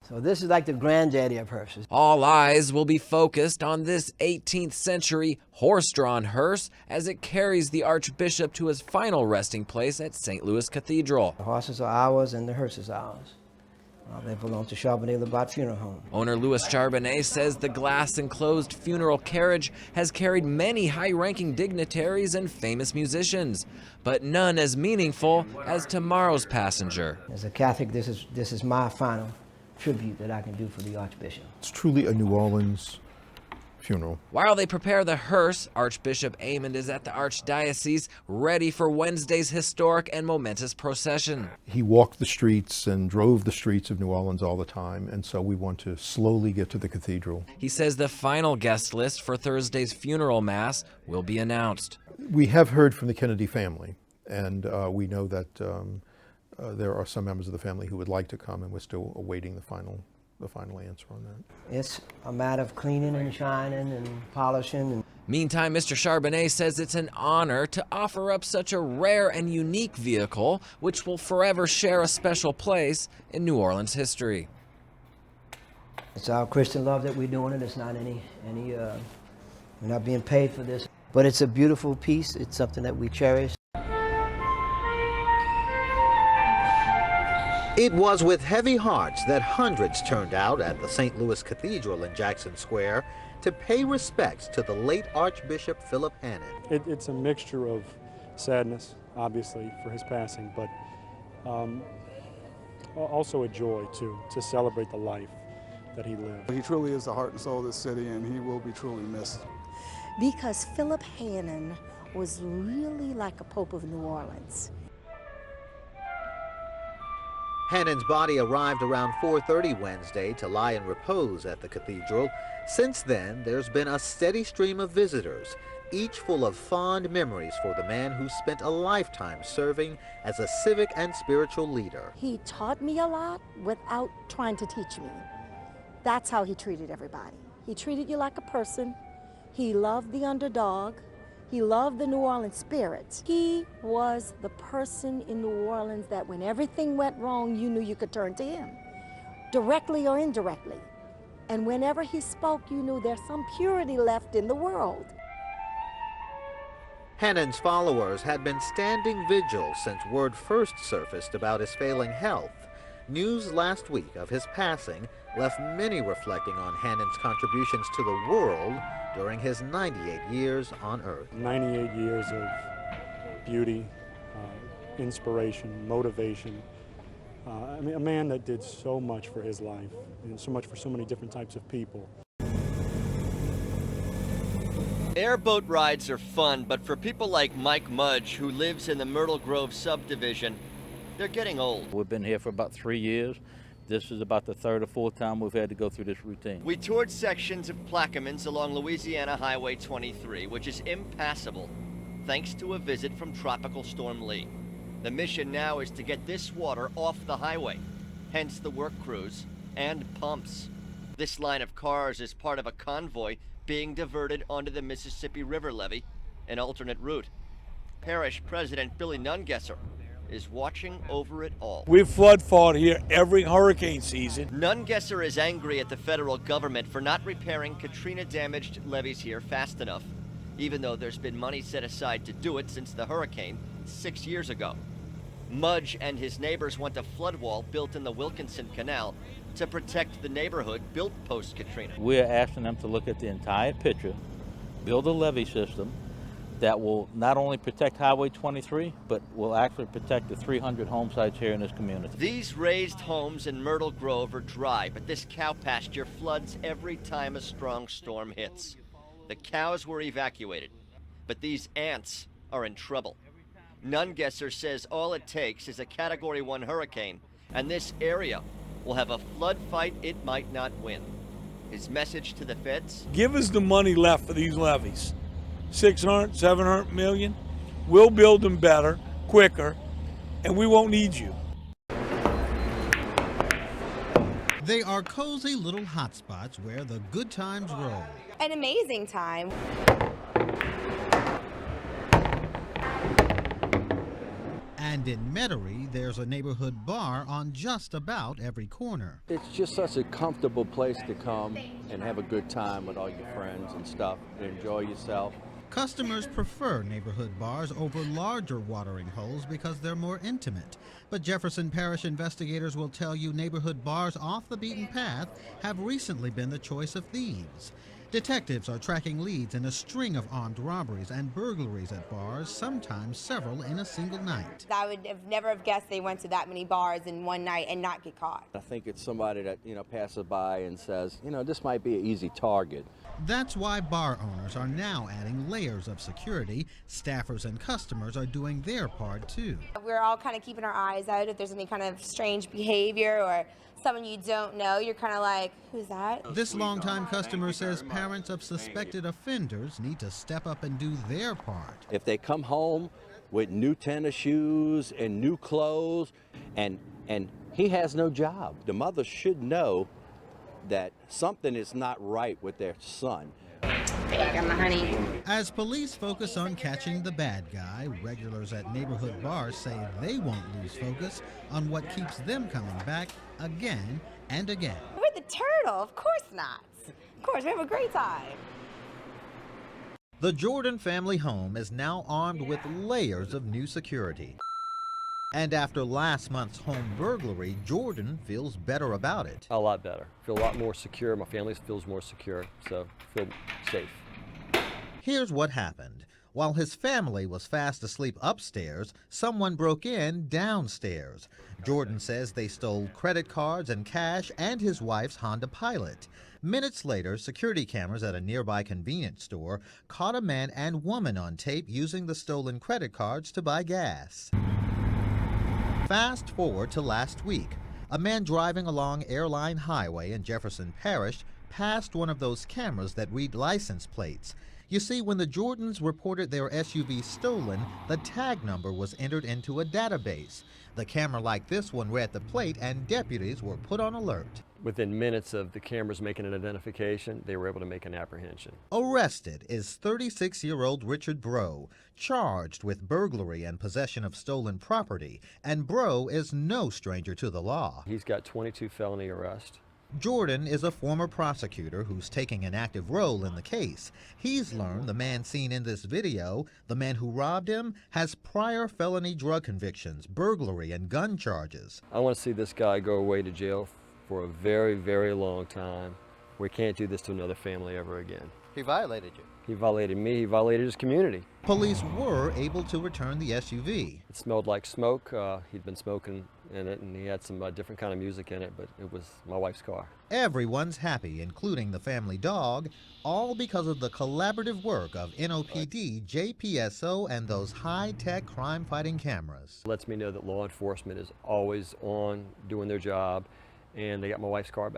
So this is like the granddaddy of hearses. All eyes will be focused on this 18th century horse-drawn hearse as it carries the Archbishop to his final resting place at St. Louis Cathedral. The horses are ours and the hearse is ours. They belong to Charbonnet-Labat Funeral Home. Owner Louis Charbonnet says the glass-enclosed funeral carriage has carried many high-ranking dignitaries and famous musicians, but none as meaningful as tomorrow's passenger. As a Catholic, this is my final tribute that I can do for the Archbishop. It's truly a New Orleans funeral. While they prepare the hearse, Archbishop Amond is at the Archdiocese, ready for Wednesday's historic and momentous procession. He walked the streets and drove the streets of New Orleans all the time, and so we want to slowly get to the cathedral. He says the final guest list for Thursday's funeral mass will be announced. We have heard from the Kennedy family, and we know that there are some members of the family who would like to come, and we're still awaiting the final answer on that. It's a matter of cleaning and shining and polishing. Meantime, Mr. Charbonnet says it's an honor to offer up such a rare and unique vehicle, which will forever share a special place in New Orleans history. It's our Christian love that we're doing it. It's not we're not being paid for this, but it's a beautiful piece. It's something that we cherish. It was with heavy hearts that hundreds turned out at the St. Louis Cathedral in Jackson Square to pay respects to the late Archbishop Philip Hannon. It's a mixture of sadness, obviously, for his passing, but also a joy, too, to celebrate the life that he lived. He truly is the heart and soul of this city, and he will be truly missed. Because Philip Hannon was really like a Pope of New Orleans. Hannon's body arrived around 4:30 Wednesday to lie in repose at the cathedral. Since then, there's been a steady stream of visitors, each full of fond memories for the man who spent a lifetime serving as a civic and spiritual leader. He taught me a lot without trying to teach me. That's how he treated everybody. He treated you like a person. He loved the underdog. He loved the New Orleans spirit. He was the person in New Orleans that when everything went wrong, you knew you could turn to him, directly or indirectly. And whenever he spoke, you knew there's some purity left in the world. Hannon's followers had been standing vigil since word first surfaced about his failing health. News last week of his passing left many reflecting on Hannon's contributions to the world during his 98 years on Earth. 98 years of beauty, inspiration, motivation. I mean, a man that did so much for his life and so much for so many different types of people. Airboat rides are fun, but for people like Mike Mudge, who lives in the Myrtle Grove subdivision, they're getting old. We've been here for about 3 years. This is about the third or fourth time we've had to go through this routine. We toured sections of Plaquemines along Louisiana Highway 23, which is impassable, thanks to a visit from Tropical Storm Lee. The mission now is to get this water off the highway, hence the work crews and pumps. This line of cars is part of a convoy being diverted onto the Mississippi River levee, an alternate route. Parish President Billy Nungesser is watching over it all. We flood fought here every hurricane season. Nungesser is angry at the federal government for not repairing Katrina-damaged levees here fast enough, even though there's been money set aside to do it since the hurricane 6 years ago. Mudge and his neighbors want a flood wall built in the Wilkinson Canal to protect the neighborhood built post-Katrina. We're asking them to look at the entire picture, build a levee system that will not only protect Highway 23, but will actually protect the 300 home sites here in this community. These raised homes in Myrtle Grove are dry, but this cow pasture floods every time a strong storm hits. The cows were evacuated, but these ants are in trouble. Nungesser says all it takes is a Category 1 hurricane, and this area will have a flood fight it might not win. His message to the feds? Give us the money left for these levees. 600, 700 million. We'll build them better, quicker, and we won't need you. They are cozy little hotspots where the good times roll. An amazing time. And And in Metairie, there's a neighborhood bar on just about every corner. It's just such a comfortable place to come and have a good time with all your friends and stuff and enjoy yourself. Customers prefer neighborhood bars over larger watering holes because they're more intimate. But Jefferson Parish investigators will tell you neighborhood bars off the beaten path have recently been the choice of thieves. Detectives are tracking leads in a string of armed robberies and burglaries at bars, sometimes several in a single night. I would have never have guessed they went to that many bars in one night and not get caught. I think it's somebody that, passes by and says, this might be an easy target. That's why bar owners are now adding layers of security. Staffers and customers are doing their part too. We're all kind of keeping our eyes out. If there's any kind of strange behavior or someone you don't know, you're kind of like, who's that? This longtime customer says parents of suspected offenders need to step up and do their part. If they come home with new tennis shoes and new clothes and he has no job, the mother should know that something is not right with their son. I got my honey. As police focus on catching the bad guy, regulars at neighborhood bars say they won't lose focus on what keeps them coming back again and again. We're the turtle, of course not. Of course, we have a great time. The Jordan family home is now armed with layers of new security. And after last month's home burglary, Jordan feels better about it. A lot better. Feel a lot more secure. My family feels more secure, so feel safe. Here's what happened. While his family was fast asleep upstairs, someone broke in downstairs. Jordan says they stole credit cards and cash and his wife's Honda Pilot. Minutes later, security cameras at a nearby convenience store caught a man and woman on tape using the stolen credit cards to buy gas. Fast forward to last week. A man driving along Airline Highway in Jefferson Parish passed one of those cameras that read license plates. You see, when the Jordans reported their SUV stolen, the tag number was entered into a database. The camera like this one read the plate and deputies were put on alert. Within minutes of the cameras making an identification, they were able to make an apprehension. Arrested is 36-year-old Richard Bro, charged with burglary and possession of stolen property, and Bro is no stranger to the law. He's got 22 felony arrests. Jordan is a former prosecutor who's taking an active role in the case. He's learned the man seen in this video, the man who robbed him, has prior felony drug convictions, burglary, and gun charges. I want to see this guy go away to jail for a very, very long time. We can't do this to another family ever again. He violated you. He violated me, he violated his community. Police were able to return the SUV. It smelled like smoke. He'd been smoking in it, and he had some different kind of music in it, but it was my wife's car. Everyone's happy, including the family dog, all because of the collaborative work of NOPD, JPSO, and those high-tech crime-fighting cameras. It lets me know that law enforcement is always on, doing their job, and they got my wife's car back.